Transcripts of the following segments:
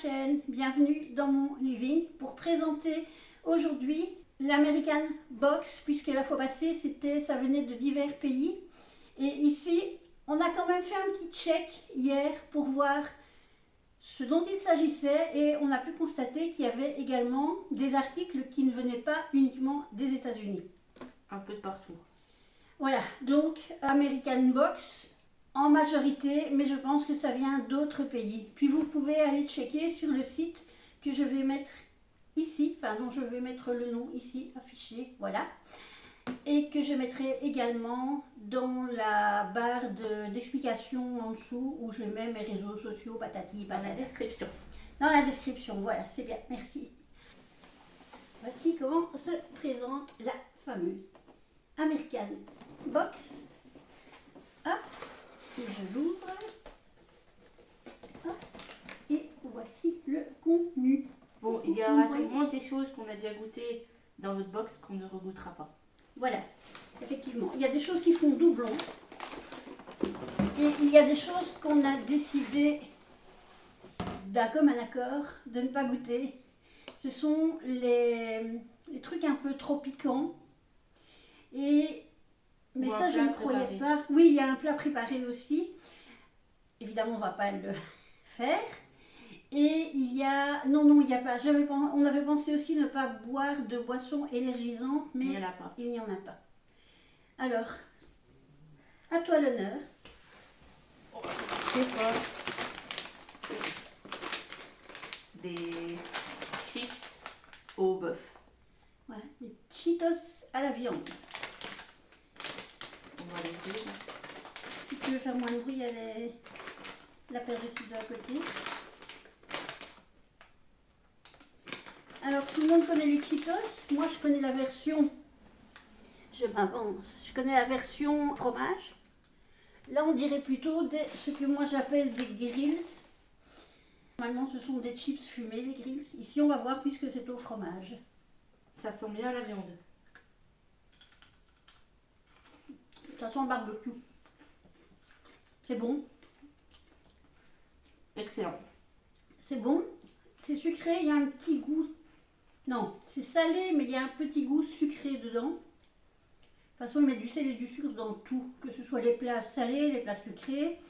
chaîne, bienvenue dans mon living pour présenter aujourd'hui l'American Box, puisque la fois passée ça venait de divers pays. Et ici, on a quand même fait un petit check hier pour voir ce dont il s'agissait et on a pu constater qu'il y avait également des articles qui ne venaient pas uniquement des États-Unis. Un peu de partout. Voilà, donc American Box en majorité, mais je pense que ça vient d'autres pays. Puis vous pouvez aller checker sur le site que je vais mettre ici, enfin dont je vais mettre le nom ici affiché, voilà. Et que je mettrai également dans la barre d'explication en dessous où je mets mes réseaux sociaux, patati, Dans patata. la description. Dans la description, voilà, c'est bien, merci. Voici comment se présente la fameuse American Box. Hop, si je l'ouvre. Hop, et voici le contenu. Bon, il y aura sûrement des choses qu'on a déjà goûtées dans notre box qu'on ne regoutera pas. Voilà, effectivement, il y a des choses qui font doublon. Et il y a des choses qu'on a décidé d'un commun accord de ne pas goûter. Ce sont les trucs un peu trop piquants. Mais ça, je ne croyais pas. Oui, il y a un plat préparé aussi. Évidemment, on ne va pas le faire. Et il y a... Non, il n'y a pas. On avait pensé aussi ne pas boire de boissons énergisantes, mais Il n'y en a pas. il n'y en a pas. Alors, à toi l'honneur. C'est quoi? Des chips au bœuf. Voilà, des Cheetos à la viande. On va les ouvrir. Si tu veux faire moins de bruit, il y a la paire de ciseaux à côté. Alors, tout le monde connaît les Cheetos. Moi, je connais la version... Je m'avance. Je connais la version fromage. Là, on dirait plutôt ce que moi j'appelle des grills. Normalement, ce sont des chips fumés, les grills. Ici, on va voir puisque c'est au fromage. Ça sent bien la viande. Ça sent le barbecue. C'est bon. Excellent. C'est bon. C'est sucré, il y a un petit goût. Non, c'est salé, mais il y a un petit goût sucré dedans. De toute façon, ils mettent du sel et du sucre dans tout. Que ce soit les plats salés, les plats sucrés,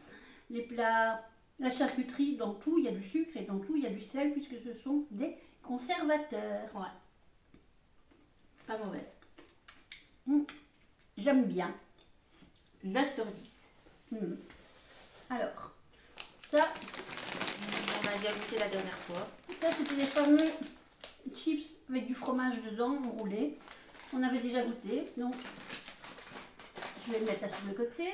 les plats... La charcuterie, dans tout, il y a du sucre et dans tout, il y a du sel, puisque ce sont des conservateurs. Ouais. Pas mauvais. J'aime bien. 9 sur 10. Alors, ça, On a déjà goûté la dernière fois. ça c'était les fameux chips avec du fromage dedans, enroulé. On avait déjà goûté, donc je vais le mettre là sur le côté.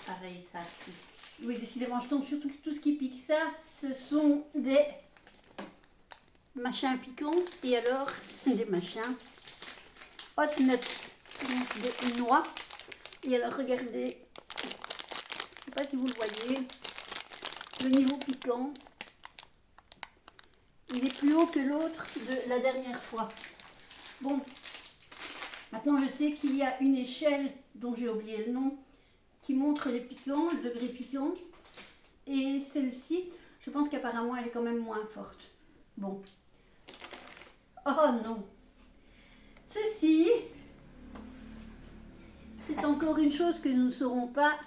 Pareil, ça pique. Oui, décidément, je tombe sur tout ce qui pique. Ça, ce sont des machins piquants et alors des machins hot nuts, donc des noix. Et alors, regardez, je ne sais pas si vous le voyez, le niveau piquant, il est plus haut que l'autre de la dernière fois. Bon, maintenant je sais qu'il y a une échelle dont j'ai oublié le nom qui montre les piquants, le degré piquant. Et celle-ci, je pense qu'apparemment elle est quand même moins forte. Bon. Oh non. Ceci, c'est encore une chose que nous ne saurons pas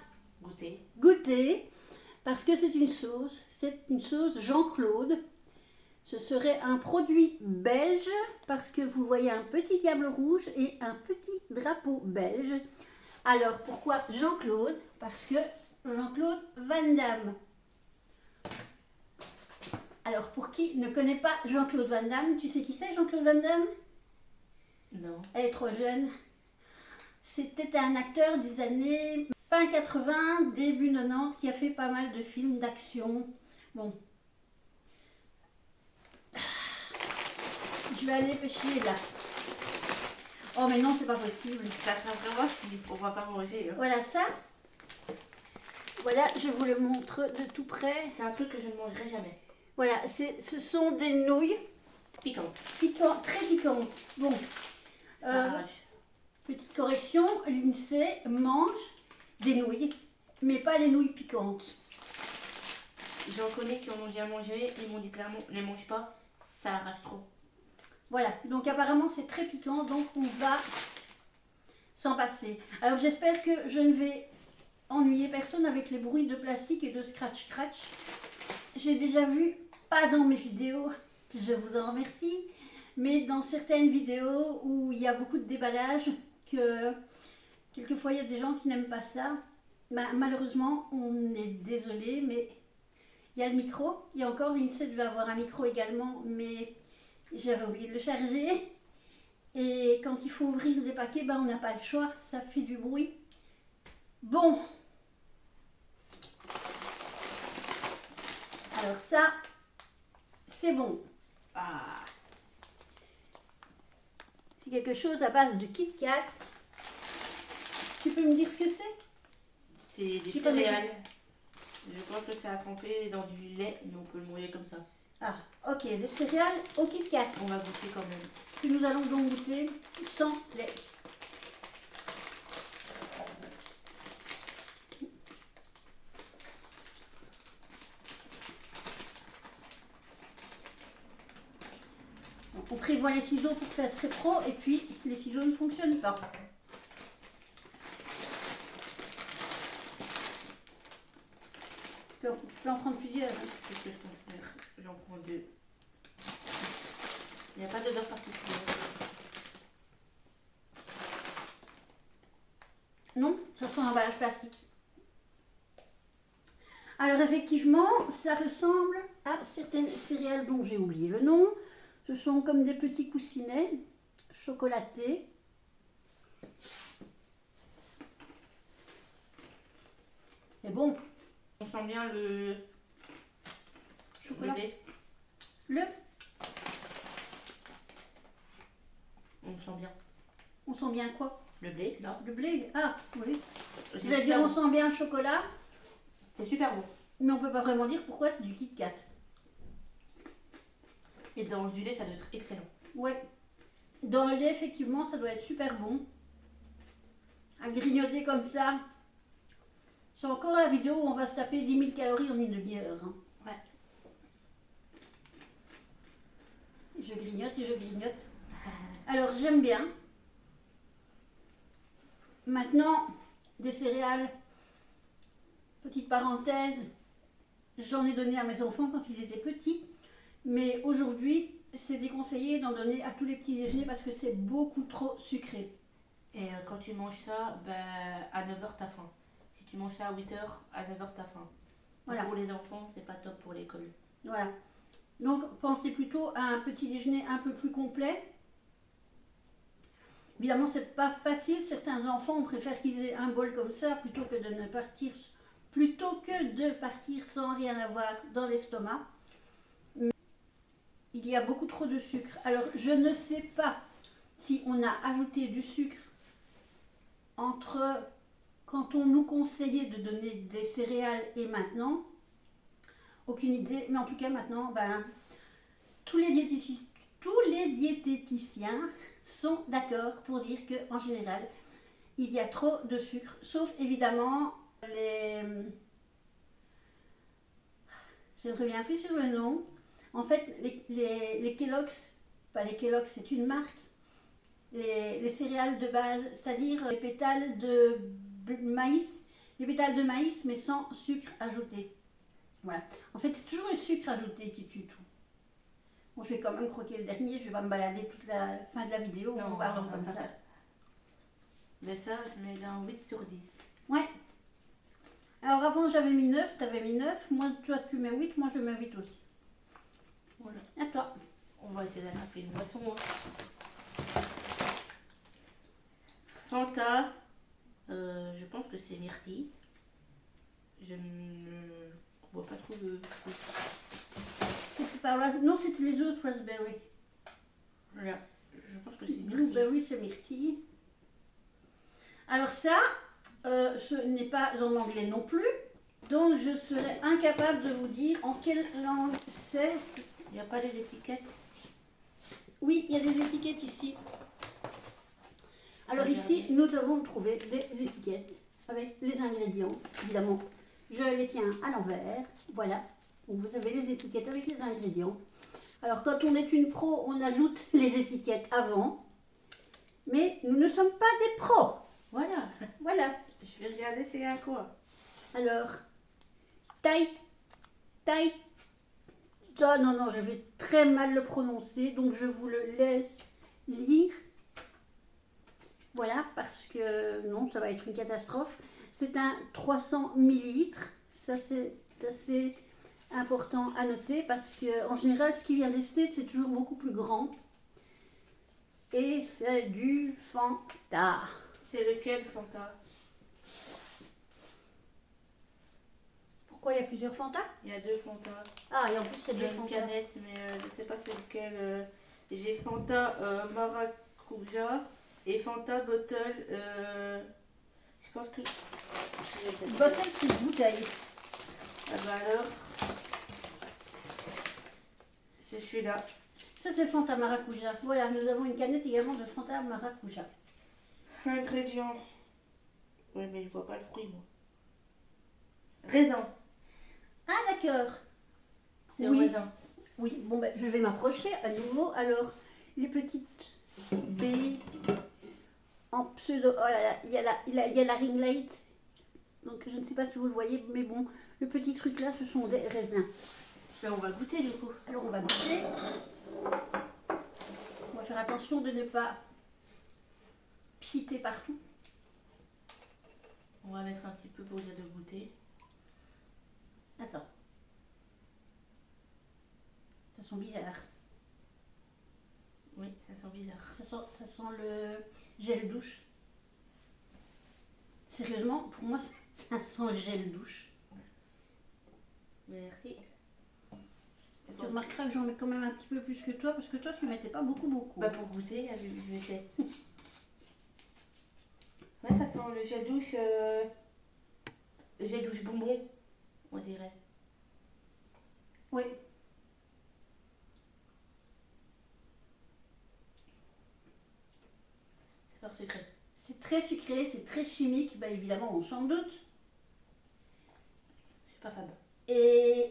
goûter parce que c'est une sauce Jean-Claude. Ce serait un produit belge parce que vous voyez un petit diable rouge et un petit drapeau belge. Alors, pourquoi Jean-Claude? Parce que Jean-Claude Van Damme. Alors, pour qui ne connaît pas Jean-Claude Van Damme, tu sais qui c'est Jean-Claude Van Damme? Non. Elle est trop jeune. C'était un acteur des années fin 80, début 90, qui a fait pas mal de films d'action. Bon. Je vais aller pêcher là. Oh mais non, c'est pas possible. Ça sera vraiment qu'on va pas manger. Hein. Voilà ça. Voilà, je vous le montre de tout près. C'est un truc que je ne mangerai jamais. Voilà, ce sont des nouilles. Piquante. Très piquantes. Bon. Petite correction, l'INSEE mange des nouilles, mais pas les nouilles piquantes. J'en connais qui en ont déjà mangé, ils m'ont dit clairement, ne les mange pas, ça arrache trop. Voilà, donc apparemment c'est très piquant, donc on va s'en passer. Alors j'espère que je ne vais ennuyer personne avec les bruits de plastique et de scratch. J'ai déjà vu, pas dans mes vidéos, je vous en remercie, mais dans certaines vidéos où il y a beaucoup de déballage, que quelquefois il y a des gens qui n'aiment pas ça. Bah, malheureusement, on est désolé, mais il y a le micro. Il y a encore, l'INSEE devait avoir un micro également, mais j'avais oublié de le charger. Et quand il faut ouvrir des paquets, ben, on n'a pas le choix, ça fait du bruit. Bon. Alors ça, c'est bon. Ah, C'est quelque chose à base de Kit Kat. Tu peux me dire ce que c'est? c'est des Tu connais? céréales. Je pense que c'est à tremper dans du lait, mais on peut le mouiller comme ça. Ah, ok, des céréales au Kit Kat. On va goûter quand même. Que nous allons donc goûter sans lait. Donc, on prévoit les ciseaux pour faire très pro et puis les ciseaux ne fonctionnent pas. Tu peux en prendre plusieurs. Hein. Qu'est-ce que je peux faire? J'en prends 2. Il n'y a pas d'odeur particulière. Non, ça sent l'emballage plastique. Alors effectivement, ça ressemble à certaines céréales dont j'ai oublié le nom. Ce sont comme des petits coussinets chocolatés. C'est bon. On sent bien le Chocolat. lait. Le, On sent bien on sent bien quoi? le blé, là. Le blé. Ah, oui. C'est Vous allez super dire on bon. sent bien le chocolat, C'est super bon. mais on peut pas vraiment dire pourquoi c'est du Kit Kat. Et dans du lait, ça doit être excellent. Ouais. Dans le lait, effectivement, ça doit être super bon. À grignoter comme ça. C'est encore la vidéo où on va se taper 10 000 calories en une demi-heure. Hein. Ouais. Je grignote et je grignote. Alors, j'aime bien. Maintenant, des céréales, petite parenthèse, j'en ai donné à mes enfants quand ils étaient petits. Mais aujourd'hui, c'est déconseillé d'en donner à tous les petits déjeuners parce que c'est beaucoup trop sucré. Et quand tu manges ça, à 9h, t'as faim. Si tu manges ça à 8h, à 9h, t'as faim. Voilà. Pour les enfants, c'est pas top pour l'école. Voilà. Donc, pensez plutôt à un petit déjeuner un peu plus complet. Évidemment, c'est pas facile. Certains enfants, on préfère qu'ils aient un bol comme ça plutôt que de partir sans rien avoir dans l'estomac. Il y a beaucoup trop de sucre. Alors, je ne sais pas si on a ajouté du sucre entre quand on nous conseillait de donner des céréales et maintenant. Aucune idée. Mais en tout cas, maintenant, tous les diététiciens sont d'accord pour dire qu'en général, il y a trop de sucre. Sauf évidemment je ne reviens plus sur le nom. En fait, les Kellogg's, pas les Kellogg's, c'est une marque, les céréales de base, c'est-à-dire les pétales de maïs, mais sans sucre ajouté. Voilà. En fait, c'est toujours le sucre ajouté qui tue tout. Bon, je vais quand même croquer le dernier, je vais pas me balader toute la fin de la vidéo en parlant comme ça. Mais ça, je mets un 8 sur 10. Ouais. Alors avant j'avais mis 9, tu avais mis 9, moi toi tu mets 8, moi je mets 8 aussi. Voilà. À toi. On va essayer d'attraper une boisson. Hein. Fanta, je pense que c'est myrtille. Je ne vois pas trop de... C'était par non, c'était les autres raspberry. Voilà. Je pense que c'est myrtille. Blueberry, c'est myrtille. Alors ça, ce n'est pas en anglais non plus. Donc je serais incapable de vous dire en quelle langue c'est. Il n'y a pas les étiquettes. Oui, il y a des étiquettes ici. Alors ici, nous avons trouvé des étiquettes avec les ingrédients, évidemment. Je les tiens à l'envers, voilà. Donc, vous avez les étiquettes avec les ingrédients. Alors quand on est une pro, on ajoute les étiquettes avant. Mais nous ne sommes pas des pros. Voilà. Voilà. Je vais regarder c'est à quoi. Alors, taille. Ah non, je vais très mal le prononcer, donc je vous le laisse lire. Voilà, parce que non, ça va être une catastrophe. C'est un 300 millilitres. Ça, c'est assez important à noter parce que en général, ce qui vient d'Estée, c'est toujours beaucoup plus grand. Et c'est du Fanta. C'est lequel, Fanta? Pourquoi il y a plusieurs Fanta? Il y a 2 Fanta. Ah, et en plus, il y a Il y a deux une Fanta. canette, mais je ne sais pas c'est lequel. J'ai Fanta Maracuja et Fanta Bottle. Je pense que. Bottle, c'est une bouteille. Ah bah alors. C'est celui-là. Ça, c'est le Fanta Maracuja. Voilà, nous avons une canette également de Fanta Maracuja. Ingrédients. Ouais, mais je vois pas le fruit, moi. Raisin. Ah, d'accord. C'est Oui. au raisin. Oui, bon, ben, je vais m'approcher à nouveau. Alors, les petites baies en pseudo. Oh là là, il y a la ring light. Donc, je ne sais pas si vous le voyez, mais bon, le petit truc là, ce sont des raisins. Ben, on va goûter du coup. Alors, on va goûter. On va faire attention de ne pas piter partout. On va mettre un petit peu pour dire de goûter. Attends. Ça sent bizarre. Oui, ça sent bizarre. Ça sent le gel douche. Sérieusement, pour moi, ça sent gel douche. Merci. Tu remarqueras que j'en mets quand même un petit peu plus que toi, parce que toi, tu mettais pas beaucoup. Pas pour goûter, là, je vais tester. Ouais, ça sent le gel douche bonbon, on dirait. Oui. C'est fort sucré. C'est très sucré, c'est très chimique, bah évidemment, on s'en doute. Je suis pas fan. Et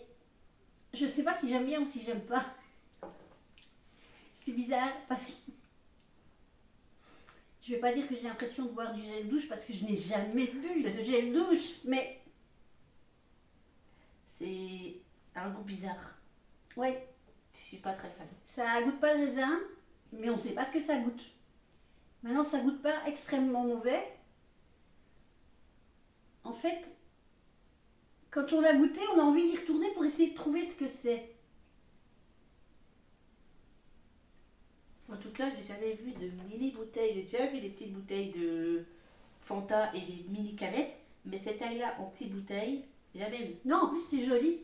je sais pas si j'aime bien ou si j'aime pas. C'est bizarre parce que je vais pas dire que j'ai l'impression de boire du gel douche parce que je n'ai jamais bu de gel douche, mais C'est un goût bizarre. ouais, Je suis pas très fan. ça goûte pas le raisin, mais on sait pas ce que ça goûte. Maintenant, ça goûte pas extrêmement mauvais. En fait, quand on l'a goûté, on a envie d'y retourner pour essayer de trouver ce que c'est. En tout cas, j'ai jamais vu de mini bouteilles. J'ai déjà vu des petites bouteilles de Fanta et des mini canettes, mais cette taille-là en petite bouteille, jamais vu. Non, en plus, c'est joli.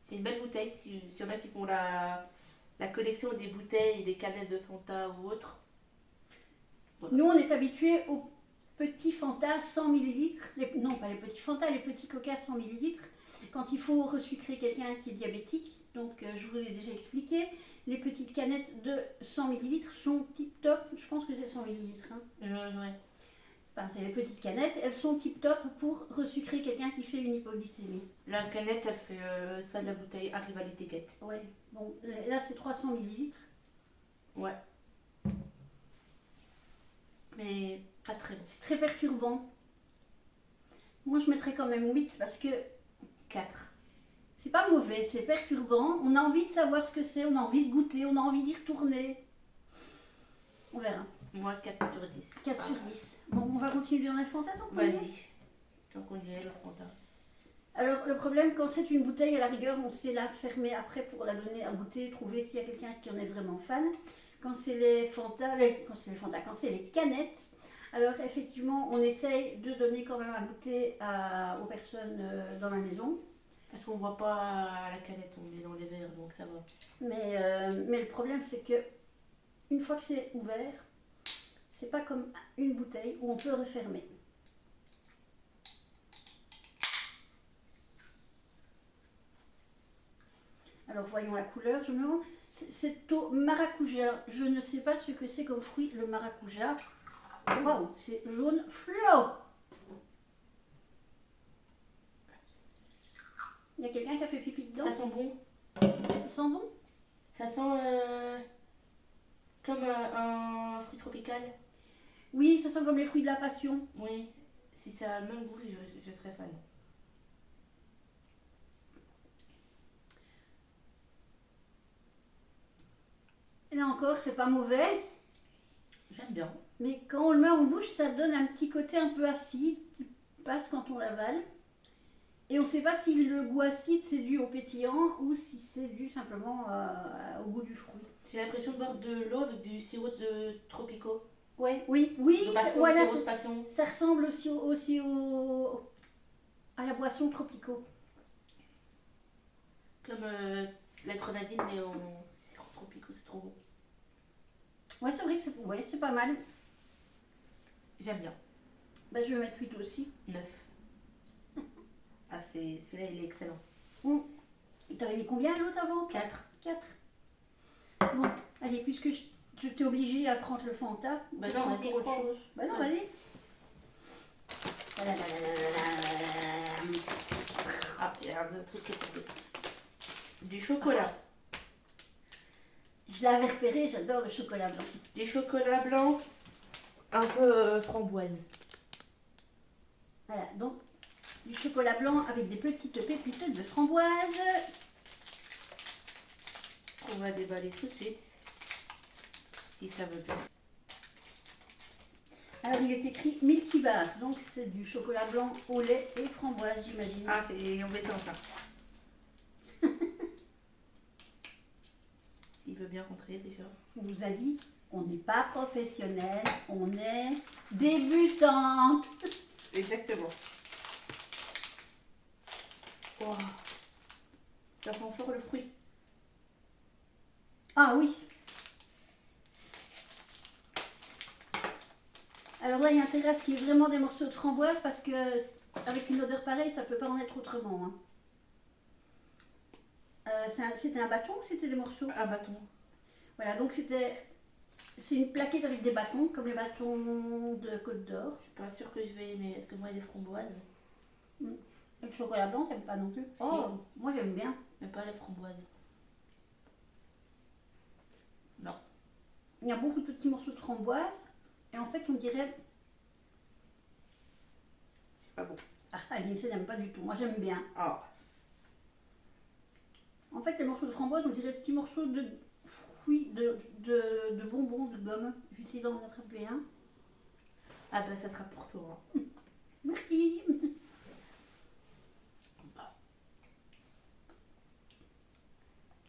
C'est une belle bouteille. Si y en a qui font la collection des bouteilles et des canettes de Fanta ou autre. Voilà. Nous, on est habitués aux petits Fanta 100 ml. Non, pas les petits Fanta, les petits Coca 100 ml. Quand il faut resucrer quelqu'un qui est diabétique. Donc, je vous l'ai déjà expliqué. Les petites canettes de 100 ml sont tip top. Je pense que c'est 100 ml. Hein. Ouais. Enfin, c'est les petites canettes. Elles sont tip top pour resucrer quelqu'un qui fait une hypoglycémie. La canette, elle fait ça de la bouteille arrive à l'étiquette. Ouais. Bon, là, c'est 300 ml. Ouais. Mais pas très bon. C'est très perturbant. Moi, je mettrais quand même 8 parce que 4. c'est pas mauvais, c'est perturbant. On a envie de savoir ce que c'est, on a envie de goûter, on a envie d'y retourner. On verra. Moi, 4 sur 10. 4 sur 10. Bon, on va continuer dans les Fanta donc. Vas-y. Tant qu'on y est, le Fanta. Alors, le problème, quand c'est une bouteille, à la rigueur, on sait la fermer après pour la donner à goûter, trouver s'il y a quelqu'un qui en est vraiment fan. Quand c'est les Fanta, quand c'est les canettes, alors effectivement, on essaye de donner quand même à goûter aux personnes dans la maison. Parce qu'on voit pas la canette, on est dans les verres, donc ça va. Mais le problème, c'est que une fois que c'est ouvert, c'est pas comme une bouteille où on peut refermer. Alors voyons la couleur, je me demande, c'est au maracuja. Je ne sais pas ce que c'est comme fruit le maracuja. Waouh, c'est jaune fluo. Il y a quelqu'un qui a fait pipi dedans? Ça sent sent bon. Ça sent bon? Ça sent comme un fruit tropical. Oui, ça sent comme les fruits de la passion. Oui, si ça a le même goût, je serais fan. Et là encore, c'est pas mauvais. J'aime bien. Mais quand on le met en bouche, ça donne un petit côté un peu acide qui passe quand on l'avale. Et on ne sait pas si le goût acide c'est dû au pétillant ou si c'est dû simplement au goût du fruit. J'ai l'impression de boire de l'eau avec du sirop de tropicaux. Ouais, oui, oui, De passion, voilà, sirop de passion. ça ressemble aussi à la boisson tropicaux. Comme la grenadine, mais en sirop tropicaux, c'est trop bon. Ouais, c'est vrai que c'est pas mal. J'aime bien. Bah, je vais mettre 8 aussi. 9. Ah, celui-là, il est excellent. Et t'avais mis combien à l'autre avant? 4. 4. Bon, allez, puisque je t'ai obligée à prendre le Fanta. Bah non, vas-y, pour autre prends. chose. Bah non, vas-y. Ah, il y a un autre truc qui est tombé. Du chocolat. Je l'avais repéré, j'adore le chocolat blanc. Du chocolat blanc, un peu framboise. Voilà, donc du chocolat blanc avec des petites pépites de framboise. On va déballer tout de suite. Si ça veut bien. Alors il est écrit Milky Bar, donc c'est du chocolat blanc au lait et framboise, j'imagine. Ah, c'est embêtant ça. Il veut bien rentrer déjà. On vous a dit, on n'est pas professionnel, on est débutante. Exactement. Wow. Ça sent fort le fruit. Ah oui. Alors là, il y a intérêt à ce qu'il y ait vraiment des morceaux de framboise parce que avec une odeur pareille, ça peut pas en être autrement. Hein. C'était un bâton ou c'était des morceaux? Un bâton. Voilà, donc c'est une plaquette avec des bâtons, comme les bâtons de Côte d'Or. Je suis pas sûre que je vais aimer. Est-ce que moi, les framboises? Le chocolat blanc, t'aimes pas non plus? Oh, moi j'aime bien. Mais pas les framboises. Non. Il y a beaucoup de petits morceaux de framboise et en fait on dirait... C'est pas bon. Ah, Aline, ça n'aime pas du tout, moi j'aime bien. Ah. En fait les morceaux de framboise on dirait des petits morceaux de fruits, de bonbons, de gomme. Je vais essayer d'en attraper un. Ah ben ça sera pour toi. Merci.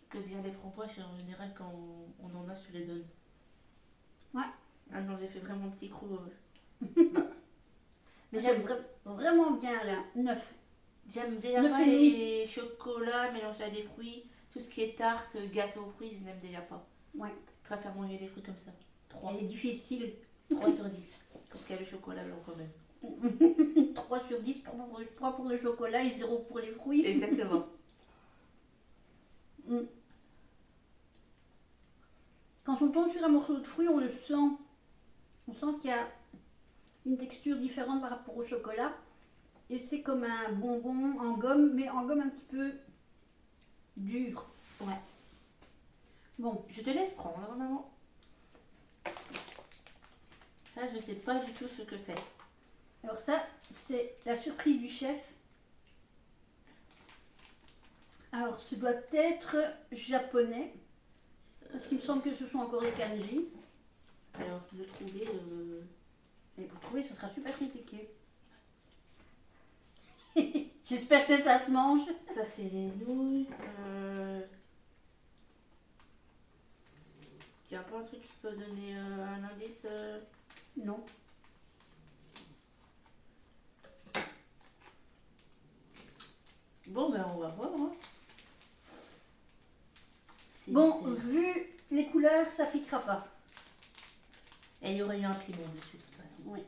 Que dire les framboises, en général quand on en a, je te les donne. Ouais. Ah non, j'ai fait vraiment un petit coup. Mais j'aime vraiment bien là, 9. J'aime déjà Neuf pas et demi. les chocolats mélangés à des fruits. Tout ce qui est tarte, gâteau aux fruits, je n'aime déjà pas. Ouais. Je préfère manger des fruits comme ça. 3. Elle est difficile. 3 sur 10. Parce qu'il y a le chocolat blanc quand même. 3 sur 10, 3 pour le chocolat et 0 pour les fruits. Exactement. Quand on tombe sur un morceau de fruit, on le sent. On sent qu'il y a une texture différente par rapport au chocolat. Et c'est comme un bonbon en gomme, mais en gomme un petit peu dur. Ouais. Bon, Je te laisse prendre, maman. Ça, je sais pas du tout ce que c'est. alors ça, c'est la surprise du chef. Alors, ce doit être japonais. Parce qu'il me semble que ce sont encore des kanji. Alors, de trouver Et pour trouver, ce sera super compliqué. J'espère que ça se mange. ça, c'est les nouilles. Il n'y a pas un truc qui peut donner un indice Non. Bon, ben, on va voir. Hein. Bon, mystère. vu les couleurs, ça piquera pas. Et il y aurait eu un piment dessus, de toute façon. Oui.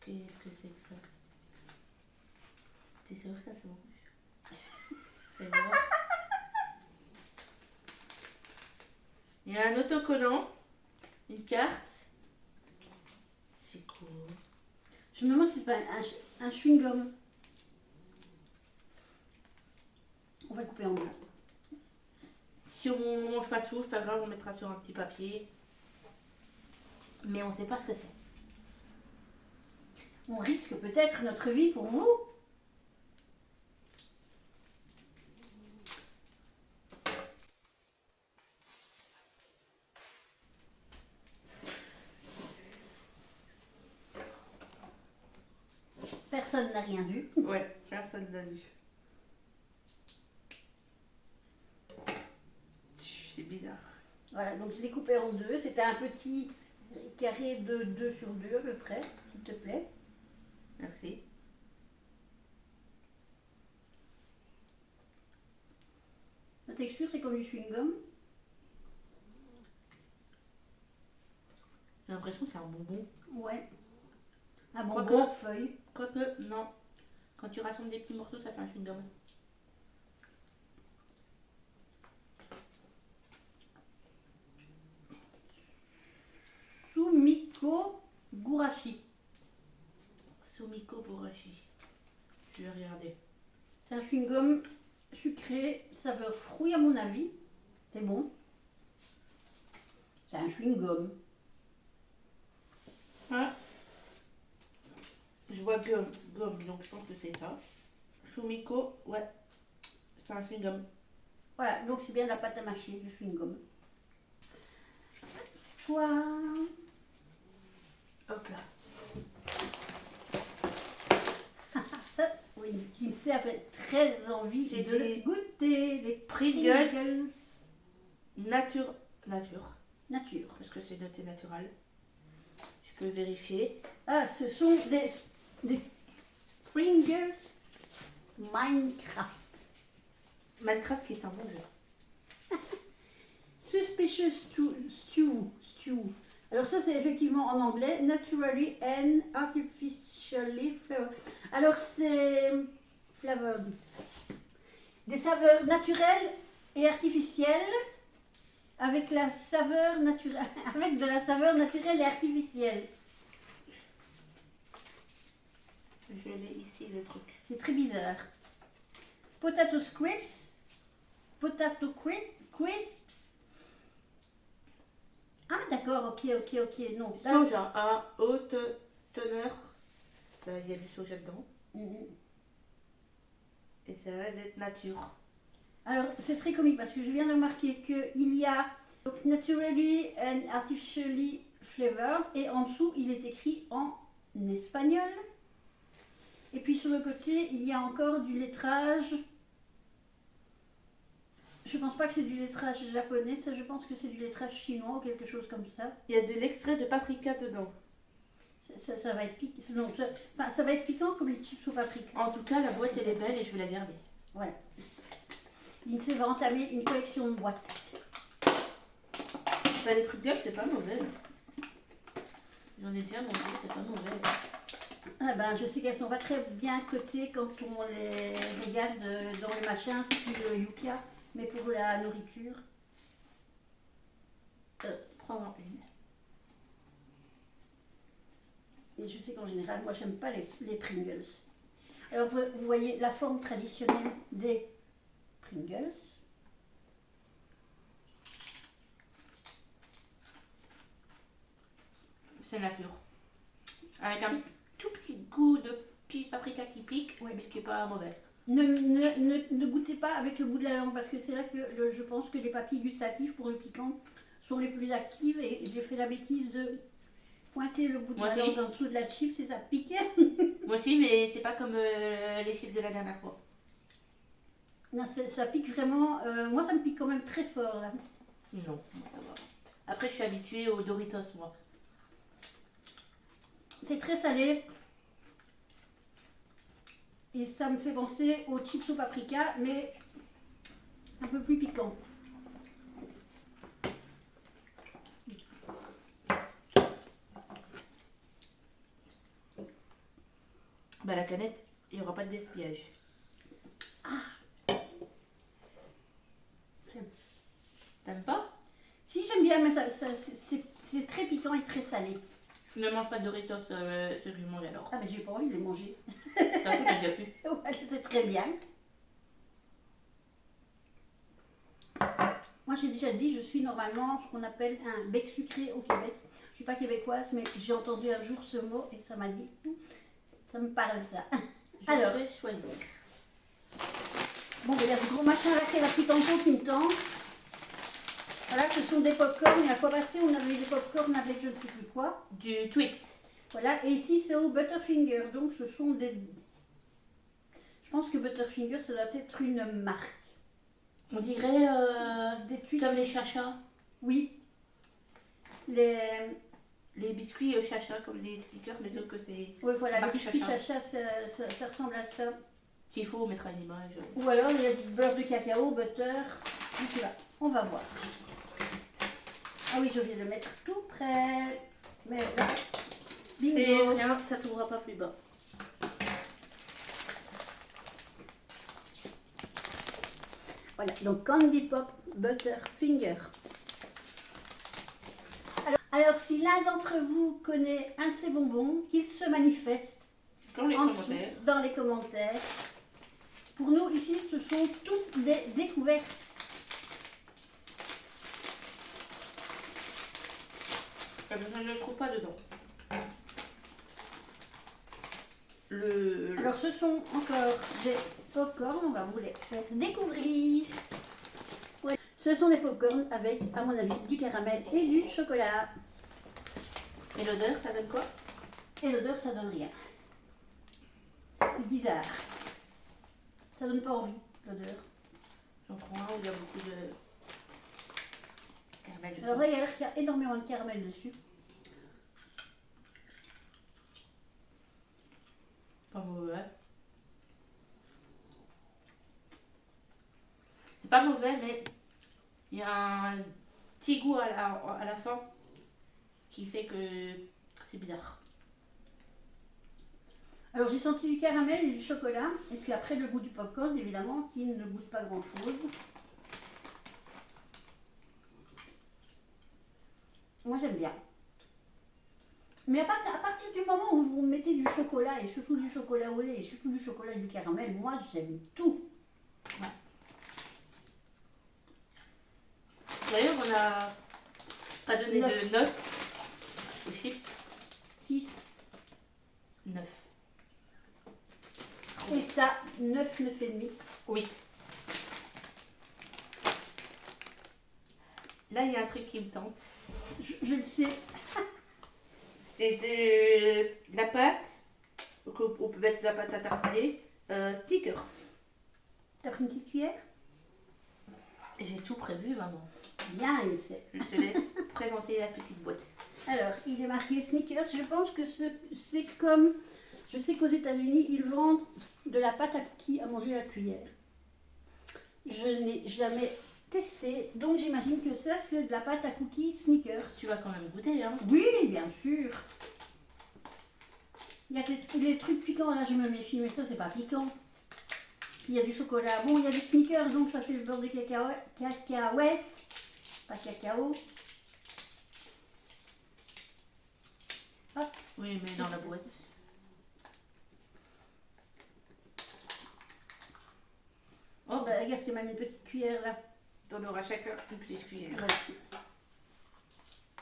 Qu'est-ce que c'est que ça? T'es sûr que ça se mange? Fais voir. Il y a un autocollant, une carte Je me demande si c'est pas un chewing-gum. On va le couper en deux. Si on mange pas tout, c'est pas grave, on mettra sur un petit papier. Mais on sait pas ce que c'est. On risque peut-être notre vie pour vous. Personne n'a rien vu. Ouais, personne n'a vu. C'est bizarre. Voilà, donc je l'ai coupé en deux. C'était un petit carré de 2 sur 2 à peu près, s'il te plaît. Merci. La texture, c'est comme du chewing-gum. J'ai l'impression que c'est un bonbon. Ouais. Un Quoique- bonbon en feuille. Quoique, non. Quand tu rassembles des petits morceaux, ça fait un chewing-gum. Sumiko Gurashi. Sumiko Borashi. Je vais regarder. C'est un chewing-gum sucré, saveur fruit à mon avis. C'est bon. C'est un chewing-gum. Ah. Je vois gomme, donc je pense que c'est ça. Sumiko, ouais. C'est un chewing-gum. Voilà, donc c'est bien de la pâte à mâcher, du chewing-gum. Toi. Hop là. Ça, oui, Kinsey avait très envie C'est de des le goûter. Des Pringles. Nature. Nature. Parce que c'est noté naturel. Je peux vérifier. Ah, ce sont des Pringles Minecraft. Minecraft qui est un bon jeu. Suspicious stew. Alors ça c'est effectivement en anglais, naturally and artificially flavored. Alors c'est flavored. Des saveurs naturelles et artificielles avec la saveur naturelle, avec de la saveur naturelle et artificielle. Je l'ai ici le truc. C'est très bizarre. Potato crisps. Ah d'accord, ok, non. ça- Soja à haute teneur. Là, il y a du soja dedans. Mhm. Et ça va d'être nature. Alors c'est très comique parce que je viens de remarquer qu'il y a donc, naturally and artificially flavored et en dessous il est écrit en espagnol. Et puis sur le côté il y a encore du lettrage. Je pense pas que c'est du lettrage japonais, ça je pense que c'est du lettrage chinois ou quelque chose comme ça. Il y a de l'extrait de paprika dedans. Ça va être piquant. Non, ça va être piquant comme les chips au paprika. En tout cas, la boîte elle est belle et je vais la garder. Voilà. Lindsay va entamer une collection de boîtes. Bah, les Pringles, c'est pas mauvais. J'en ai déjà mangé, c'est pas mauvais. Ah ben, je sais qu'elles sont pas très bien cotées quand on les regarde dans les machins, style Yuka, mais pour la nourriture. Prends-en une. Et je sais qu'en général, moi, j'aime pas les Pringles. Alors, vous voyez la forme traditionnelle des Pringles. C'est nature. Avec un tout petit goût de petit paprika qui pique, Ouais. mais ce qui est pas mauvais. Ne goûtez pas avec le bout de la langue parce que c'est là que je pense que les papilles gustatives pour le piquant sont les plus actives et j'ai fait la bêtise de pointer le bout de Moi la aussi. langue en dessous de la chips et ça piquait. Moi aussi, mais c'est pas comme les chips de la dernière fois. Non, ça pique vraiment. Moi, ça me pique quand même très fort là. Non, ça va. Après, je suis habituée aux Doritos, moi. C'est très salé. Et ça me fait penser aux chips au paprika, mais un peu plus piquant. Bah, la canette, il n'y aura pas de gaspillage. T'aimes pas? Si, j'aime bien, mais c'est très piquant et très salé. Ne mange pas de Doritos, ce que je mange alors. Ah, mais j'ai pas envie de les manger. T'as tout, t'as déjà pu. Voilà, c'est très bien. Moi, j'ai déjà dit, je suis normalement ce qu'on appelle un bec sucré au Québec. Je suis pas québécoise, mais j'ai entendu un jour ce mot et ça m'a dit, ça me parle ça. Alors, Je vais choisir. bon, il y a ce gros machin là qui est la petite tampon qui me tente. Voilà, ce sont des pop-corn. Et la fois passée, on avait des pop-corn avec je ne sais plus quoi. Du Twix. Voilà, et ici c'est au Butterfinger. Donc ce sont des. Je pense que Butterfinger, ça doit être une marque. On dirait Des Twix. comme les chachas. Oui. Les. Les biscuits chacha, comme les stickers, mais sauf que c'est. Oui, voilà, les Marque biscuits Chacha. Chacha, ça ressemble à ça. S'il faut, on mettra une image. Ou alors il y a du beurre de cacao, butter. Je sais pas, on va voir. Ah oui, je vais le mettre tout près. Mais là, Et bingo. rien, ça ne trouvera pas plus bas. Voilà, donc Candy Pop Butterfinger. Alors, si l'un d'entre vous connaît un de ces bonbons, qu'il se manifeste Dans les en dessous, commentaires. dans les commentaires. Pour nous, ici, ce sont toutes des découvertes. Je ne le trouve pas dedans. Alors, ce sont encore des pop-corn, on va vous les faire découvrir. Ouais. Ce sont des pop-corn avec, à mon avis, du caramel et du chocolat. Et l'odeur, ça donne quoi? Et l'odeur, ça donne rien. C'est bizarre. Ça donne pas envie, l'odeur. J'en prends un où il y a beaucoup de caramel dessus. Alors là, il y a l'air qu'il y a énormément de caramel dessus. Pas mauvais. C'est pas mauvais, mais il y a un petit goût à la fin qui fait que c'est bizarre. Alors j'ai senti du caramel et du chocolat, et puis après le goût du popcorn évidemment, qui ne goûte pas grand chose. Moi j'aime bien. Mais à partir du moment où vous mettez du chocolat, et surtout du chocolat au lait, et surtout du chocolat et du caramel, moi j'aime tout. Ouais. D'ailleurs, on n'a pas donné Neuf. de notes aux chips. 6. 9. Et ça, 9, 9,5. 8. Là, il y a un truc qui me tente. Je le sais. C'est de la pâte. Donc, on peut mettre de la pâte à tartiner. Snickers. T'as pris une petite cuillère? J'ai tout prévu, maman. Bien, il sait. Je te laisse présenter la petite boîte. Alors, il est marqué Snickers. Je pense que c'est comme... Je sais qu'aux États-Unis, ils vendent de la pâte à cookies à manger à la cuillère. Je n'ai jamais testé, donc j'imagine que ça, c'est de la pâte à cookies Snickers. Tu vas quand même goûter, hein? Oui, bien sûr. Il y a les trucs piquants, là, je me méfie, mais ça, c'est pas piquant. Puis il y a du chocolat. Bon, il y a des Snickers, donc ça fait le beurre de cacahuète. Pas cacao. Hop. Oui, mais dans la boîte. Oh, bah, regarde, c'est même une petite cuillère, là. T'en auras chacun une petite cuillère. Voilà.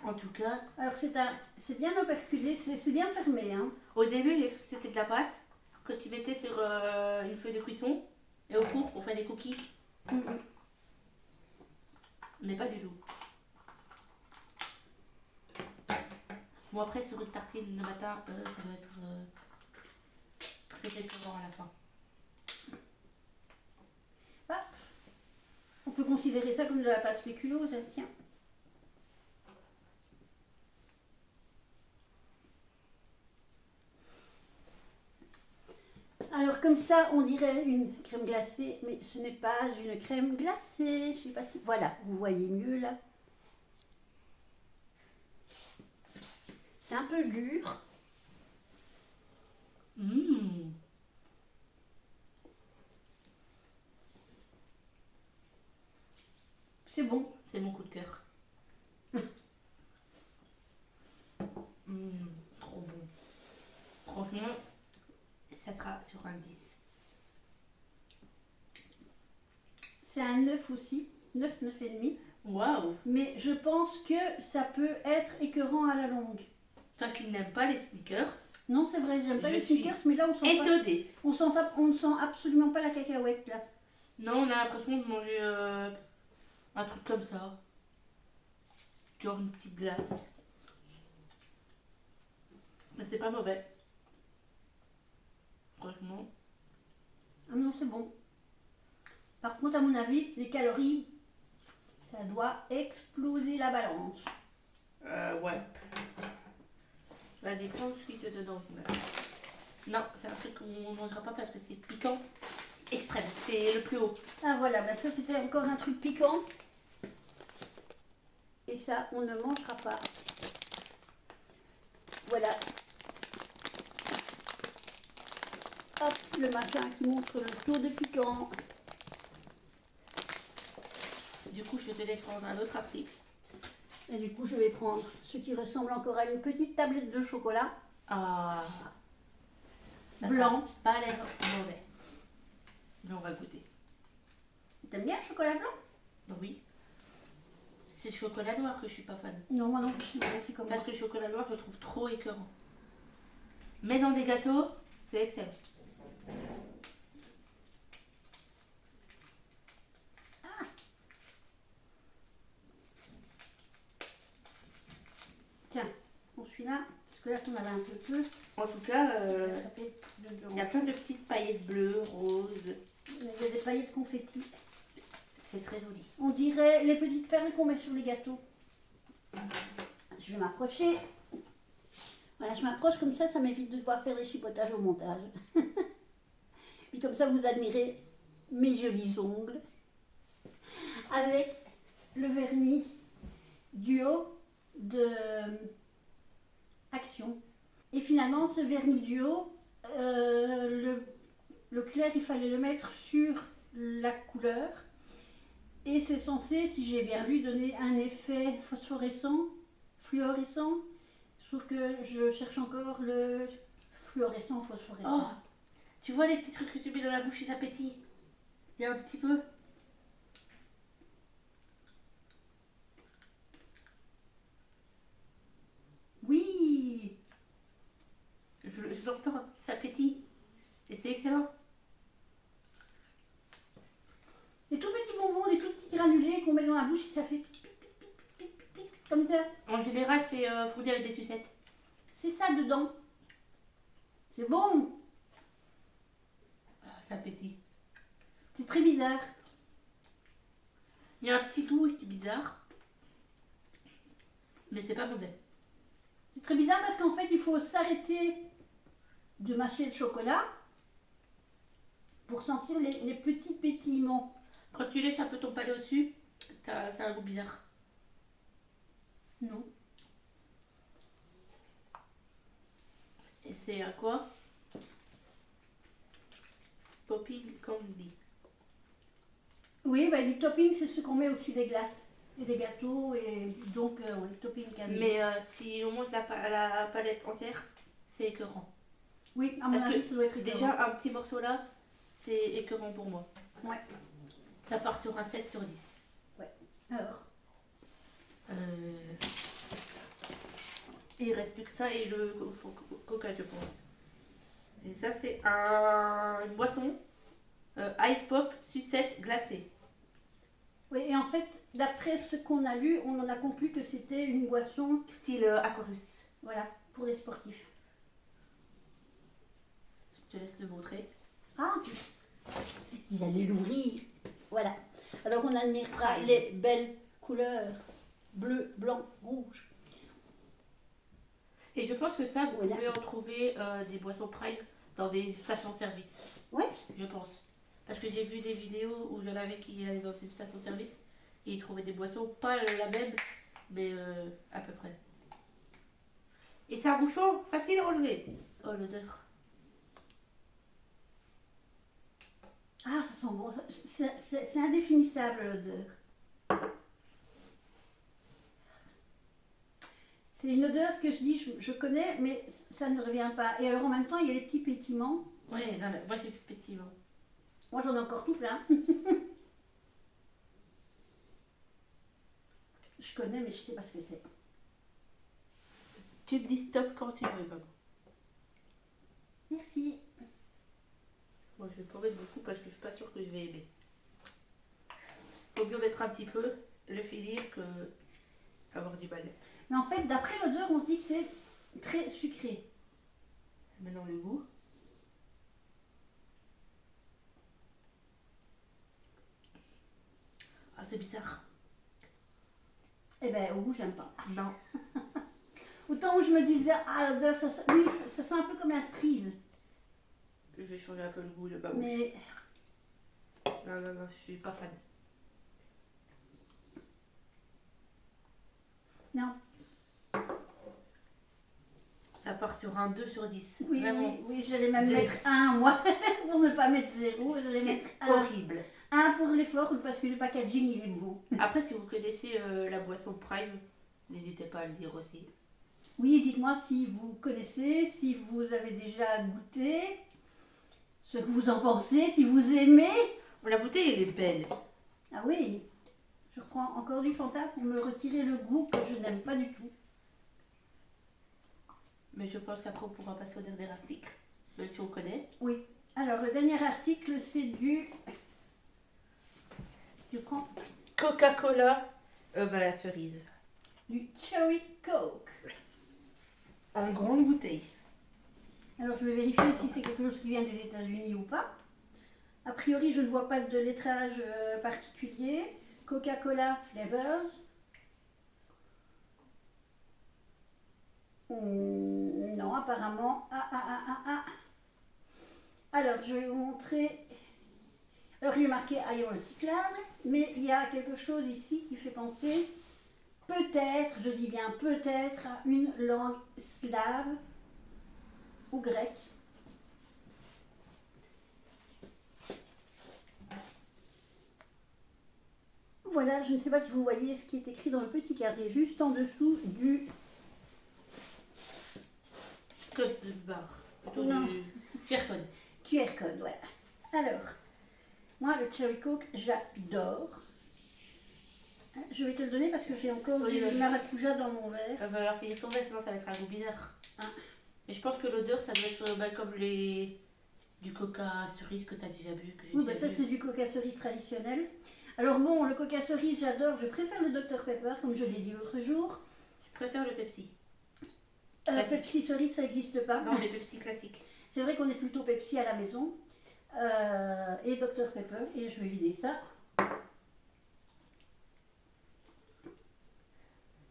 En tout cas, Alors, c'est bien operculé, c'est bien fermé, hein. au début, j'ai cru que c'était de la pâte que tu mettais sur une feuille de cuisson et au four pour faire des cookies. Mhm. Mais pas du tout. Bon, après, sur une tartine le matin, ça doit être très écœurant à la fin. Ah, on peut considérer ça comme de la pâte spéculoos, hein, tiens. Alors comme ça, on dirait une crème glacée, mais ce n'est pas une crème glacée. Je sais pas si... Voilà, vous voyez mieux là. C'est un peu dur. Mmh. C'est bon. C'est mon coup de cœur. Mmh. 9,90. C'est un 9 aussi, 9, 9,5. Waouh! Mais je pense que ça peut être écœurant à la longue. Toi qui n'aimes pas les sneakers, Non, c'est vrai, j'aime pas Je les suis sneakers, mais là étonnée. on ne sent absolument pas la cacahuète là. Non, on a l'impression de manger un truc comme ça. Genre une petite glace. Mais c'est pas mauvais. Franchement. Ah non, c'est bon. Par contre, à mon avis, les calories, ça doit exploser la balance. Ouais. Vas-y, prends suite dedans. Non, c'est un truc qu'on ne mangera pas parce que c'est piquant extrême. C'est le plus haut. Ah voilà, bah ça c'était encore un truc piquant. Et ça, on ne mangera pas. Voilà. Hop, le machin qui montre le taux de piquant. Du coup, je te laisse prendre un autre article. Et du coup, je vais prendre ce qui ressemble encore à une petite tablette de chocolat Ah. Ça blanc. n'a pas l'air mauvais. Mais on va goûter. T'aimes bien le chocolat blanc? Oui. C'est le chocolat noir que je suis pas fan. Non, moi non plus, c'est comme Parce moi. que le chocolat noir, je le trouve trop écœurant. Mais dans des gâteaux, c'est excellent. Tiens, on celui-là, parce que là, t'en avais un peu. En tout cas, Ça fait de blanc. il y a plein de petites paillettes bleues, roses. Il y a des paillettes confetti. C'est très joli. On dirait les petites perles qu'on met sur les gâteaux. Je vais m'approcher. Voilà, je m'approche comme ça m'évite de devoir faire des chipotages au montage. Puis comme ça, vous admirez mes jolis ongles. Avec le vernis duo de Action. Et finalement, ce vernis duo, le clair, il fallait le mettre sur la couleur. Et c'est censé, si j'ai bien lu, donner un effet phosphorescent, fluorescent. Sauf que je cherche encore le fluorescent, phosphorescent. Oh, tu vois les petits trucs que tu mets dans la bouche et ça pétille? Il y a un petit peu. Oui! Je l'entends, ça pétille. Et c'est excellent. Des tout petits bonbons, des tout petits granulés qu'on met dans la bouche et ça fait pic, pic, pic, pic, pic, pic, pic, comme ça. En général, c'est fourni avec des sucettes. C'est ça dedans. C'est bon. Ah, ça pétille. C'est très bizarre. Il y a un petit goût qui est bizarre. Mais c'est pas mauvais. C'est très bizarre parce qu'en fait, il faut s'arrêter de mâcher le chocolat pour sentir les petits pétillements. Quand tu laisses un peu ton palais au-dessus, ça a un goût bizarre. Non. Et c'est à quoi? Popping candy. Oui, bah, du topping, c'est ce qu'on met au-dessus des glaces et des gâteaux et donc ouais, topping candy. Mais si on monte la palette entière, c'est écœurant. Oui, à mon Parce avis, que ça doit être écœurant. déjà, un petit morceau là, c'est écœurant pour moi. Ouais. Ça part sur un 7 sur 10. Alors, Il reste plus que ça et le coca, je pense. Et ça, c'est une boisson ice pop sucette glacée. oui, et en fait, d'après ce qu'on a lu, on en a conclu que c'était une boisson, Style Aquarus. voilà, pour les sportifs. Je te laisse le montrer. Ah, j'allais l'ouvrir. Voilà. Alors on admirera les belles couleurs bleu, blanc, rouge. Et je pense que ça, vous Voilà. pouvez en trouver des boissons Prime dans des stations-service. Ouais. Je pense. Parce que j'ai vu des vidéos où il y en avait qui allaient dans ces stations-service et ils trouvaient des boissons, pas la même, mais à peu près. Et c'est un bouchon facile à relever. Oh, l'odeur. Ah, ça sent bon. C'est indéfinissable l'odeur. C'est une odeur que je dis, je connais, mais ça ne revient pas. Et alors en même temps, il y a les petits pétillements. Ouais, non, mais moi j'ai plus pétillant. Moi j'en ai encore tout plein. Je connais mais je sais pas ce que c'est. Tu me dis stop quand tu veux, maman. Merci. Moi je vais pas mettre beaucoup parce que je suis pas sûre que je vais aimer. Faut mieux mettre un petit peu le filir que avoir du mal. Mais en fait d'après l'odeur on se dit que c'est très sucré. Maintenant le goût. Ah c'est bizarre. Eh ben au goût j'aime pas. Non. Autant où je me disais ah l'odeur ça sent, oui ça sent un peu comme la cerise. Je vais changer un peu le goût de bas. Mais Non, je suis pas fan. non. Ça part sur un 2 sur 10. Oui, Vraiment. oui, j'allais même mettre un, moi, pour ne pas mettre 0, j'allais mettre C'est un. horrible. Un pour l'effort, parce que le packaging, il est beau. Après, si vous connaissez la boisson Prime, n'hésitez pas à le dire aussi. Oui, dites-moi si vous connaissez, si vous avez déjà goûté, ce que vous en pensez, si vous aimez. La bouteille, elle est belle. Ah oui, je reprends encore du Fanta pour me retirer le goût que je n'aime pas du tout. Mais je pense qu'après, on pourra passer au dernier article, même si on connaît. Oui. Alors, le dernier article, c'est du... Tu prends Coca-Cola, la cerise. du Cherry Coke. En grande bouteille. Alors, je vais vérifier si c'est quelque chose qui vient des États-Unis ou pas. A priori, je ne vois pas de lettrage particulier. Coca-Cola Flavors. Non, apparemment. Alors, je vais vous montrer. Alors, il est marqué aïe recyclable, mais il y a quelque chose ici qui fait penser, peut-être, je dis bien peut-être, à une langue slave ou grecque. Voilà, je ne sais pas si vous voyez ce qui est écrit dans le petit carré, juste en dessous du... Code de barre. Plutôt Non. du QR code. QR code, voilà. Alors, moi, le Cherry Coke, j'adore. Je vais te le donner parce que j'ai encore Oui, du vas-y. maracuja dans mon verre. Ça va falloir payer son verre, sinon ça va être un goût bizarre. Ah. Mais je pense que l'odeur, ça doit être comme les... du coca cerise que tu as déjà bu. Que j'ai Oui, bah déjà ça, bu. c'est du coca cerise traditionnel. Alors bon, le coca cerise, j'adore. Je préfère le Dr Pepper, comme je l'ai dit l'autre jour. Je préfère le Pepsi. Classique. Pepsi cerise, ça n'existe pas. Non, les Pepsi classiques. C'est vrai qu'on est plutôt Pepsi à la maison. Et Dr Pepper. Et je vais vider ça.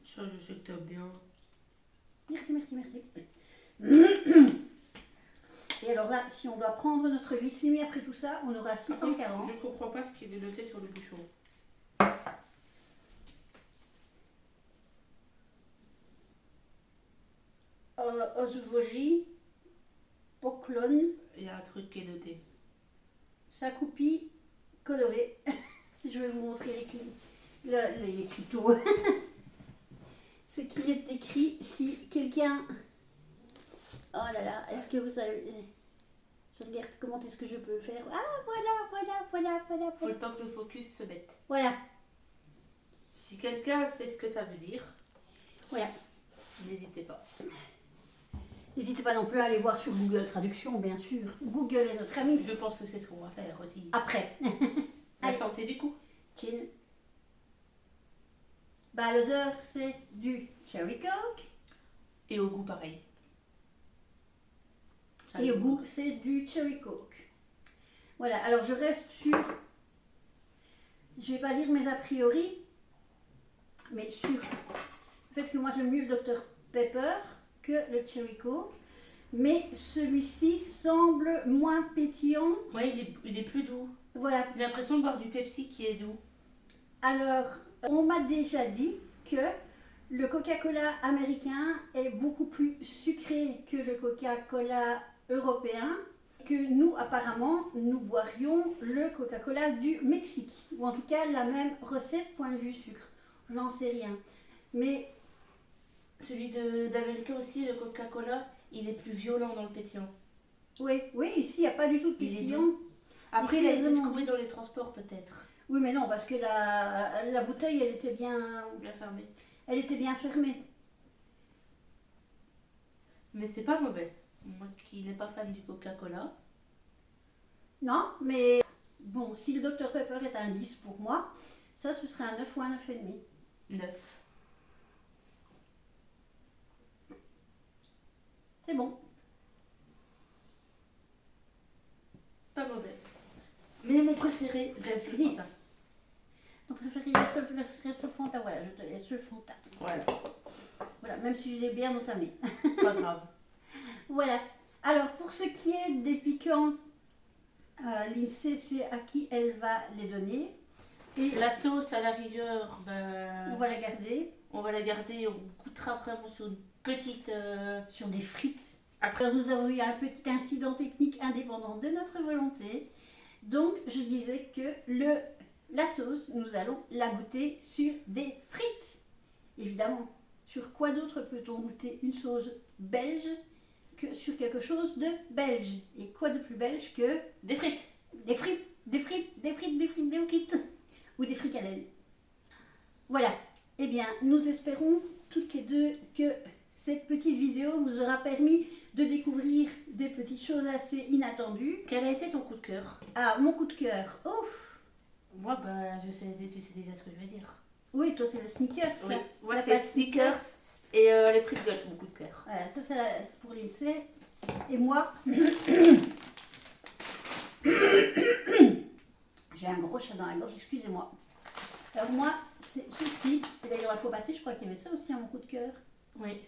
Ça, je sais que t'aimes bien. Merci, merci, merci. Et alors là, si on doit prendre notre glycémie après tout ça, on aura 640. Je comprends pas ce qui est dénoté sur le bouchon. Osvoji, Poklon, Il y a un truc qui est noté. Sakupi, Kodové. Je vais vous montrer les écriteaux. Ce qui est écrit, si quelqu'un... Oh là là, est-ce que vous savez... Je regarde comment est-ce que je peux faire. Ah, voilà. Faut le temps que le focus se mette. Voilà, Si quelqu'un sait ce que ça veut dire, voilà. n'hésitez pas. N'hésitez pas non plus à aller voir sur Google Traduction, bien sûr. Google est notre ami. Je pense que c'est ce qu'on va faire aussi. Après. La Allez. santé du coup. Chin. Bah, l'odeur, c'est du Cherry Coke. Et au goût pareil. Ça Et a au le goût, c'est du Cherry Coke. Voilà, alors je reste sur... Je vais pas dire mes a priori, mais sur le fait que moi j'aime mieux le Dr Pepper que le Cherry Coke. Mais celui-ci semble moins pétillant. Ouais, il est plus doux. Voilà. J'ai l'impression de boire du Pepsi qui est doux. Alors, on m'a déjà dit que le Coca-Cola américain est beaucoup plus sucré que le Coca-Cola européen. Que nous, apparemment, nous boirions le Coca-Cola du Mexique. Ou en tout cas, la même recette point de vue sucre. J'en sais rien. Mais, Celui d'américain aussi, le Coca-Cola, il est plus violent dans le pétillant. Oui, oui, ici, il n'y a pas du tout de Il est pétillant. Après, Ici, il a été vraiment. secoué dans les transports peut-être. Oui, mais non, parce que la bouteille, Bien fermé. elle était bien fermée. Mais c'est pas mauvais. Moi qui n'ai pas fan du Coca-Cola. Non, mais bon, si le Dr Pepper est un 10 pour moi, ça, ce serait un 9 ou un 9,5. 9. C'est bon. Pas mauvais. Mais mon préféré, Je reste le finis. Fanta. Donc, préféré, reste le Fanta. Voilà, je te laisse le Fanta. Voilà, Voilà, même si je l'ai bien entamé. pas grave. Voilà. Alors, pour ce qui est des piquants, l'INSEE sait à qui elle va les donner. Et La sauce à la rigueur, on va la garder on va la garder. On goûtera vraiment sur une petite. sur des frites. Après. Alors, nous avons eu un petit incident technique indépendant de notre volonté. Donc, je disais que la sauce, nous allons la goûter sur des frites. Évidemment, sur quoi d'autre peut-on goûter une sauce belge que sur quelque chose de belge? Et quoi de plus belge que Des frites. des frites, des frites, des frites, des frites, des frites ou des fricadelles. Voilà. Eh bien, nous espérons toutes les deux que cette petite vidéo vous aura permis de découvrir des petites choses assez inattendues. Quel a été ton coup de cœur? Ah, mon coup de cœur. Ouf. Moi, tu sais déjà ce que je vais dire. Oui, toi, c'est le sneakers. Oui. Ça. Moi, La c'est pâte Snickers et les frites gauche, mon coup de cœur. Voilà, ça, c'est pour l'INSEE. Et moi, j'ai un gros chat dans la gorge, excusez-moi. Alors moi, c'est ceci. Et d'ailleurs, la fois passée, je crois qu'il y avait ça aussi à mon coup de cœur. Oui.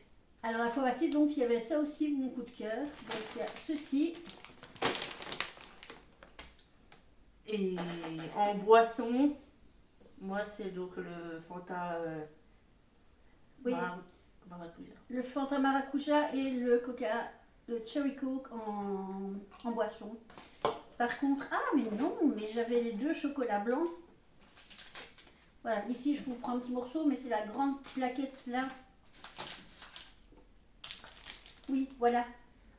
Alors la fois passée, donc, il y avait ça aussi, mon coup de cœur. Donc il y a ceci. Et en boisson, moi, c'est donc le Fanta Oui. Maracuja. Le Fanta Maracuja et le Coca, le Cherry Coke en boisson. Par contre, ah mais non, mais j'avais les deux chocolats blancs. Voilà, ici je vous prends un petit morceau, mais c'est la grande plaquette là. Oui, voilà.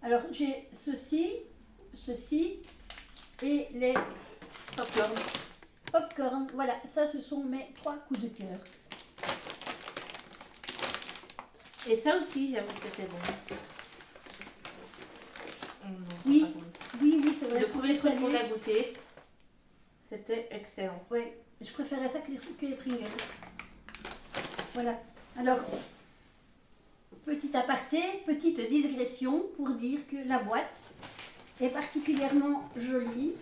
Alors j'ai ceci et les Popcorn. popcorn. Voilà, ça ce sont mes 3 coups de cœur. Et ça aussi, j'avoue que c'était bon. Non, Oui. pas bon. Oui, c'est vrai. Le premier truc qu'on salé. a goûté, c'était excellent. Oui, je préférais ça que les Pringles. Voilà. Alors, petit aparté, petite digression pour dire que la boîte est particulièrement jolie.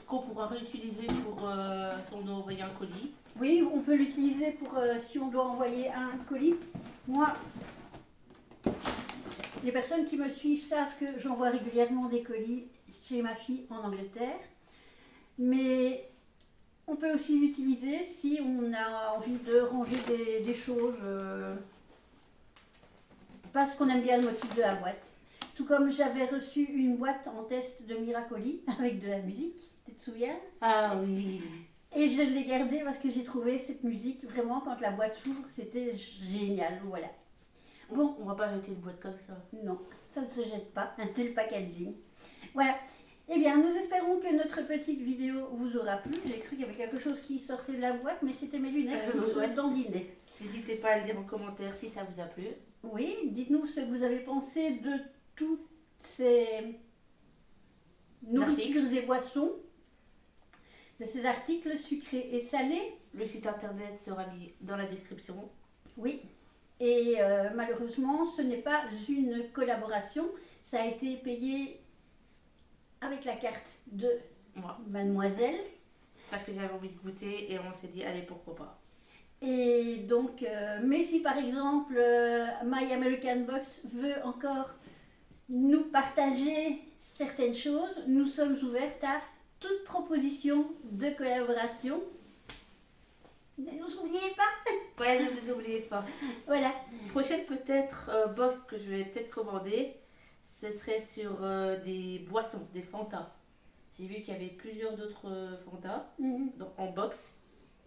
Qu'on pourra réutiliser pour si on doit envoyer un colis. Oui, on peut l'utiliser pour si on doit envoyer un colis. Moi, les personnes qui me suivent savent que j'envoie régulièrement des colis chez ma fille en Angleterre. Mais on peut aussi l'utiliser si on a envie de ranger des choses parce qu'on aime bien le motif de la boîte. Tout comme j'avais reçu une boîte en test de Miracoli avec de la musique, tu te souviens? Ah oui. Et je l'ai gardée parce que j'ai trouvé cette musique vraiment, quand la boîte s'ouvre, c'était génial. Voilà. Bon, On va pas jeter une boîte comme ça. non, ça ne se jette pas, un tel packaging. Voilà. Eh bien, nous espérons que notre petite vidéo vous aura plu. J'ai cru qu'il y avait quelque chose qui sortait de la boîte, mais c'était mes lunettes qui se Ouais. dandinaient. N'hésitez pas à le dire en commentaire si ça vous a plu. Oui, dites-nous ce que vous avez pensé de toutes ces nourritures et boissons, de ces articles sucrés et salés. Le site internet sera mis dans la description. Oui. Et malheureusement, ce n'est pas une collaboration. Ça a été payé avec la carte de Moi. mademoiselle. Parce que j'avais envie de goûter et on s'est dit, allez, pourquoi pas. Et donc, mais si par exemple My American Box veut encore nous partager certaines choses, nous sommes ouvertes à toute proposition de collaboration. Ne nous oubliez pas. Ouais, ne vous oubliez pas. Voilà. Prochaine peut-être box que je vais peut-être commander, ce serait sur des boissons, des Fanta. J'ai vu qu'il y avait plusieurs d'autres Fanta en box.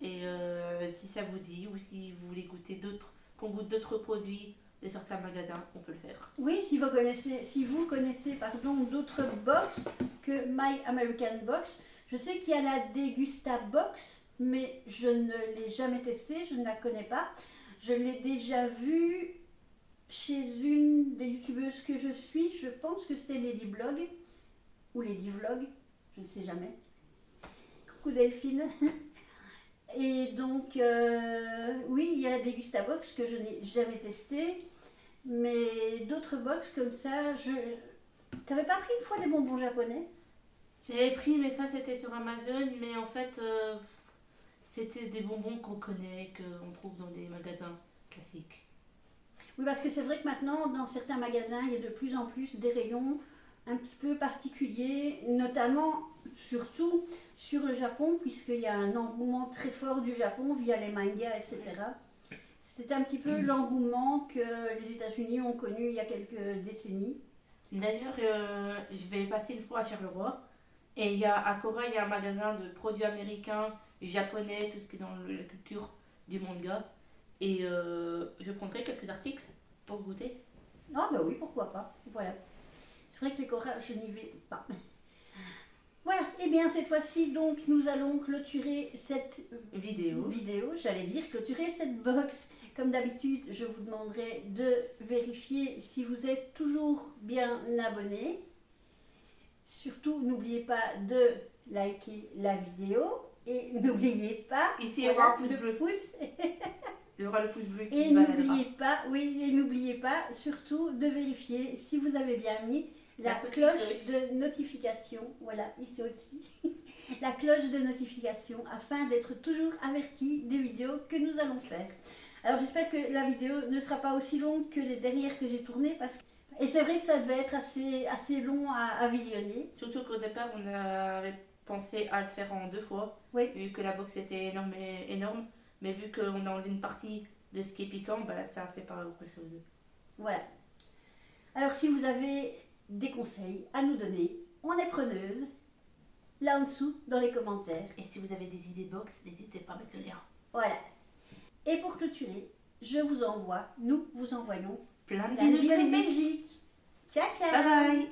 Et si ça vous dit, ou si vous voulez goûter d'autres, qu'on goûte d'autres produits de certains magasins, on peut le faire. Oui, si vous connaissez pardon, d'autres box que My American Box, je sais qu'il y a la Degusta Box, mais je ne l'ai jamais testée, je ne la connais pas. Je l'ai déjà vue chez une des youtubeuses que je suis, je pense que c'est Lady Blog ou Lady Vlog, je ne sais jamais. Coucou Delphine. Et donc, oui, il y a la Degusta Box que je n'ai jamais testée, mais d'autres box comme ça, T'avais pas pris une fois des bonbons japonais? J'avais pris, mais ça c'était sur Amazon, mais en fait, c'était des bonbons qu'on connaît, qu'on trouve dans des magasins classiques. Oui, parce que c'est vrai que maintenant, dans certains magasins, il y a de plus en plus des rayons un petit peu particuliers, notamment, surtout sur le Japon, puisqu'il y a un engouement très fort du Japon via les mangas, etc. C'est un petit peu l'engouement que les États-Unis ont connu il y a quelques décennies. D'ailleurs, je vais passer une fois à Charleroi, et à Cora, il y a un magasin de produits américains, japonais, tout ce qui est dans la culture du manga. Et je prendrai quelques articles pour goûter. Ah bah oui, pourquoi pas. Voilà. C'est vrai que les Cora, je n'y vais pas. Voilà, et bien cette fois-ci, donc, nous allons clôturer cette vidéo, j'allais dire clôturer cette box. Comme d'habitude, je vous demanderai de vérifier si vous êtes toujours bien abonné. Surtout, n'oubliez pas de liker la vidéo et n'oubliez pas... Ici, il y aura un pouce bleu. Il y aura le pouce bleu qui et n'oubliez pas surtout de vérifier si vous avez bien mis la cloche de notification. Voilà, ici aussi. La cloche de notification afin d'être toujours averti des vidéos que nous allons faire. Alors j'espère que la vidéo ne sera pas aussi longue que les dernières que j'ai tournées et c'est vrai que ça devait être assez long à visionner. Surtout qu'au départ on avait pensé à le faire en 2 fois, oui. Vu que la box était énorme, mais vu qu'on a enlevé une partie de ce qui est piquant, bah, ça a fait pas autre chose. Voilà. Alors si vous avez des conseils à nous donner, on est preneuse. Là en dessous dans les commentaires. Et si vous avez des idées box, n'hésitez pas à mettre le lien. Voilà. Et pour clôturer, nous vous envoyons plein de bisous bisous de Belgique. Ciao, ciao. Bye bye.